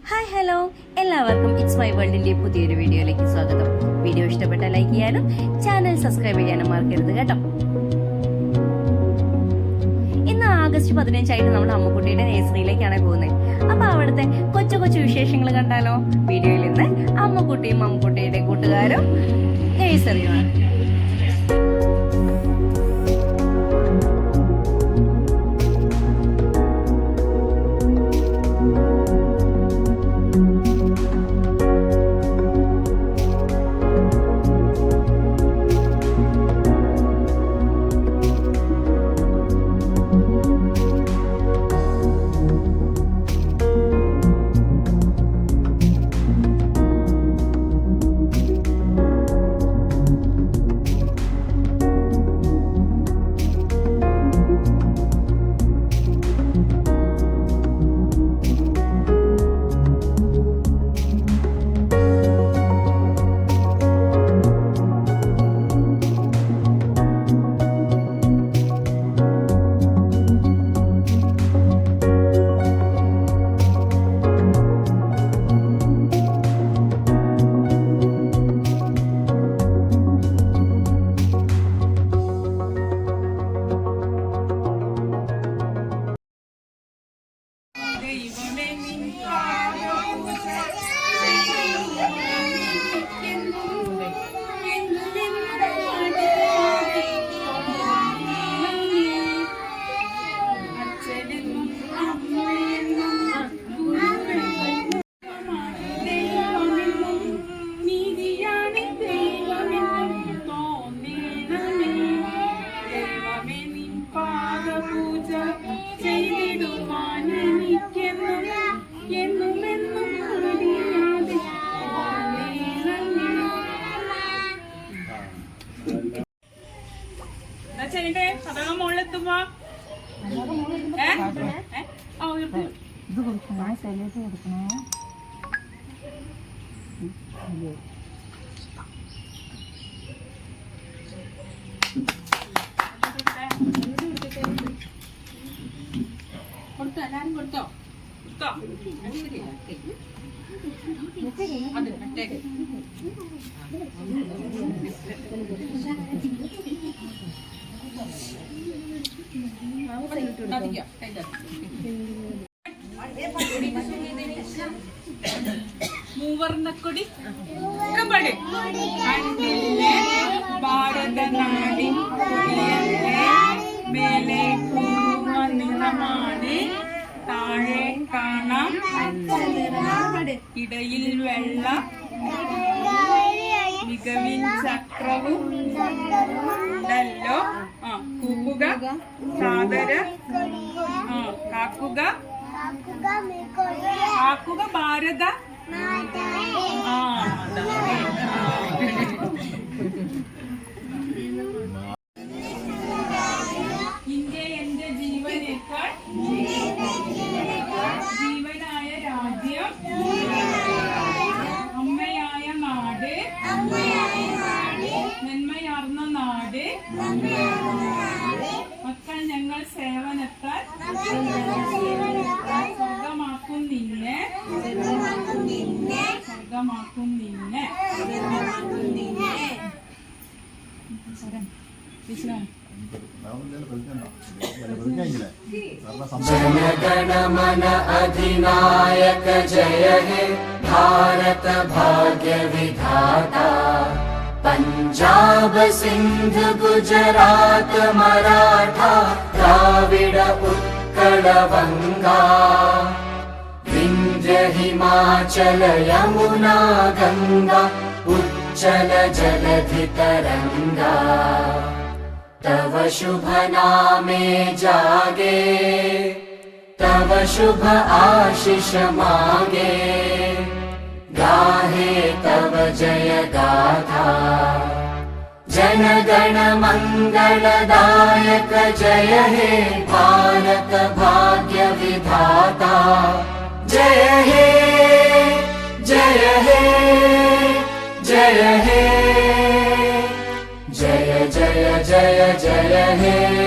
Hi hello, എല്ലാവർക്കും it's my വേൾഡിന്റെ പുതിയൊരു വീഡിയോയിലേക്ക് സ്വാഗതം. വീഡിയോ ഇഷ്ടപ്പെട്ട ലൈക്ക് ചെയ്യാനും ചാനൽ സബ്സ്ക്രൈബ് ചെയ്യാനും മറക്കരുത് കേട്ടോ. ഇന്ന് ആഗസ്റ്റ് 15 നമ്മൾ അമ്മുക്കുട്ടിയുടെ നേഴ്സറിയിലേക്കാണ് പോകുന്നത്. അപ്പൊ അവിടുത്തെ കൊച്ചു കൊച്ചു വിശേഷങ്ങൾ കണ്ടാലോ? വീഡിയോയിൽ ഇന്ന് അമ്മുക്കുട്ടിയും അമ്മുക്കുട്ടിയുടെ കൂട്ടുകാരും നേഴ്സറിയുമാണ്. ഇത് കൊടുക്കണേ, സൈലേറ്റ് കൊടുക്കണേ. കൊടുത്തോ, എല്ലാരും കൊടുത്തോ? കൊടുത്തോ? മൂവർണ്ണക്കൊടി കമ്പടി കണ്ടില്ലേ ഭാരതനാടിൻ കൊടിയല്ലേ മേലെ പൂർവ നിറമാണ് താഴെ കാണാം ഇടയിൽ വെള്ള മികവിൻ ചക്രവും ഉണ്ടല്ലോ. കൂക്കുക സാദര കാക്കുക കാക്കുക ഭാരത ഇന്ത്യ എന്റെ ജീവനേക്കാൾ ജീവനായ രാജ്യം അമ്മയായ നാട് നന്മയാർന്ന നാട് മക്കൾ ഞങ്ങൾ സേവനത്താൽ സ്വർഗമാക്കും നിന്നെ സ്വർഗമാക്കും നിന്നെ. जनगणमन अधिनायक जय हे भारत भाग्य विधाता पंजाब सिंध गुजरात मराठा द्राविड उत्कल बंगा विंध्य हिमाचल यमुना गंगा उच्चल जलधि तरंगा तव शुभ नामे जागे तव शुभ आशीष मागे गाहे तव जय गाथा जनगण मंगलदायक जय हे भारत भाग्य विधाता जय हे जय हे जय हे जय जय जय जय हे।